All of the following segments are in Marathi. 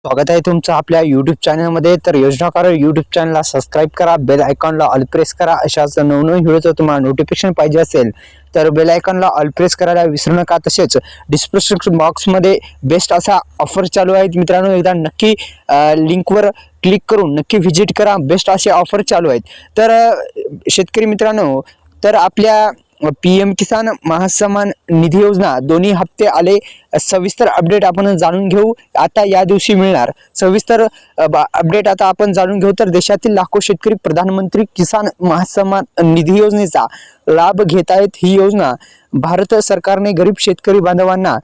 स्वागत आहे तुमचं आपल्या YouTube चॅनलमध्ये। तर योजनाकार YouTube चॅनलला सबस्क्राइब करा, बेल आयकॉनला ऑल प्रेस करा। अशाच नवनवीन व्हिडिओचं तुम्हाला नोटिफिकेशन पाहिजे असेल तर बेल आयकॉनला ऑल प्रेस करायला विसरू नका। तसेच डिस्क्रिप्शन बॉक्समध्ये बेस्ट असा ऑफर चालू आहेत मित्रांनो, एकदा नक्की लिंकवर क्लिक करून नक्की व्हिजिट करा। बेस्ट असे ऑफर चालू आहेत। तर शेतकरी मित्रांनो, तर आपल्या PM किसान महासन्मान निधी योजना दोन्ही हप्ते आले। सविस्तर अपडेट आपण जाणून घेऊ। आता या दिवशी मिळणार सविस्तर अपडेट आता आपण जाणून घेऊ। तर देशातील लाखो शेतकरी प्रधानमंत्री किसान महासन्मान निधी योजनेचा लाभ घेत आहेत। ही योजना भारत सरकारने गरीब शेतकरी बांधवांना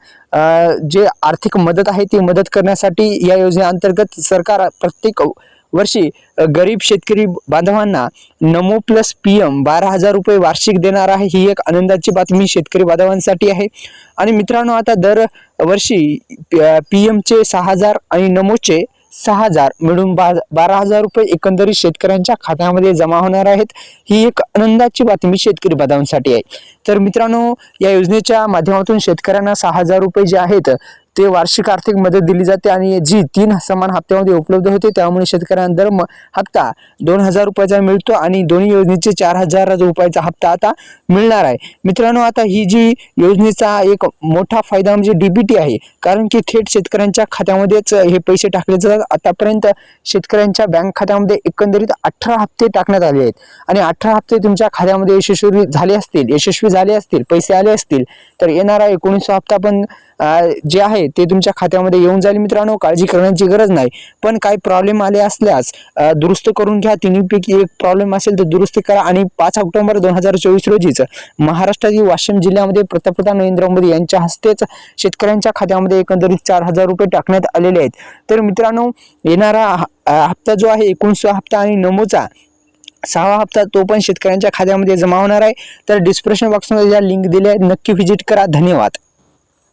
जे आर्थिक मदत आहे ती मदत करण्यासाठी या योजनेअंतर्गत सरकार प्रत्येक वर्षी गरीब शेतकरी बांधवांना नमो प्लस PM 12,000 रुपये वार्षिक देणार आहे। ही एक आनंदाची बातमी शेतकरी बांधवांसाठी आहे। आणि मित्रांनो, आता दर वर्षी PM चे 6,000 आणि नमोचे 6,000 मिळून 12,000 रुपये एकंदरीत शेतकऱ्यांच्या खात्यामध्ये जमा होणार आहेत। ही एक आनंदाची बातमी शेतकरी बांधवांसाठी आहे। तर मित्रांनो, या योजनेच्या माध्यमातून शेतकऱ्यांना 6,000 रुपये जे आहेत ते वार्षिक आर्थिक मदत दिली जाते आणि जी 3 समान हप्त्यामध्ये उपलब्ध होते। त्यामुळे शेतकऱ्यांना दर हप्ता 2,000 रुपयाचा मिळतो आणि दोन्ही योजनेचे 4,000 रुपयाचा हप्ता आता मिळणार आहे। मित्रांनो, आता ही जी योजनेचा एक मोठा फायदा म्हणजे DBT आहे, कारण की थेट शेतकऱ्यांच्या खात्यामध्येच हे पैसे टाकले जातात। आतापर्यंत शेतकऱ्यांच्या बँक खात्यामध्ये एकंदरीत 18 हप्ते टाकण्यात आले आहेत आणि 18 हप्ते तुमच्या खात्यामध्ये यशस्वी झाले असतील, पैसे आले असतील तर येणारा 19 हप्ता पण जे आहे ते तुमच्या खात्यामध्ये येऊन जाईल। मित्रांनो, काळजी करण्याची गरज नाही, पण काही प्रॉब्लेम आले असल्यास दुरुस्त करून घ्या। तिन्हीपैकी एक प्रॉब्लेम असेल तर दुरुस्त करा। आणि 5 ऑक्टोबर 2024 रोजीच महाराष्ट्रातील वाशिम जिल्ह्यामध्ये पंतप्रधान नरेंद्र मोदी यांच्या हस्तेच शेतकऱ्यांच्या खात्यामध्ये एकंदरीत 4,000 रुपये टाकण्यात आलेले आहेत। तर मित्रांनो, येणारा हप्ता जो आहे 19 हप्ता आणि नमोचा 6वा हप्ता तो पण शेतकऱ्यांच्या खात्यामध्ये जमा होणार आहे। तर डिस्क्रिप्शन बॉक्समध्ये ज्या लिंक दिल्या आहेत नक्की व्हिजिट करा। धन्यवाद।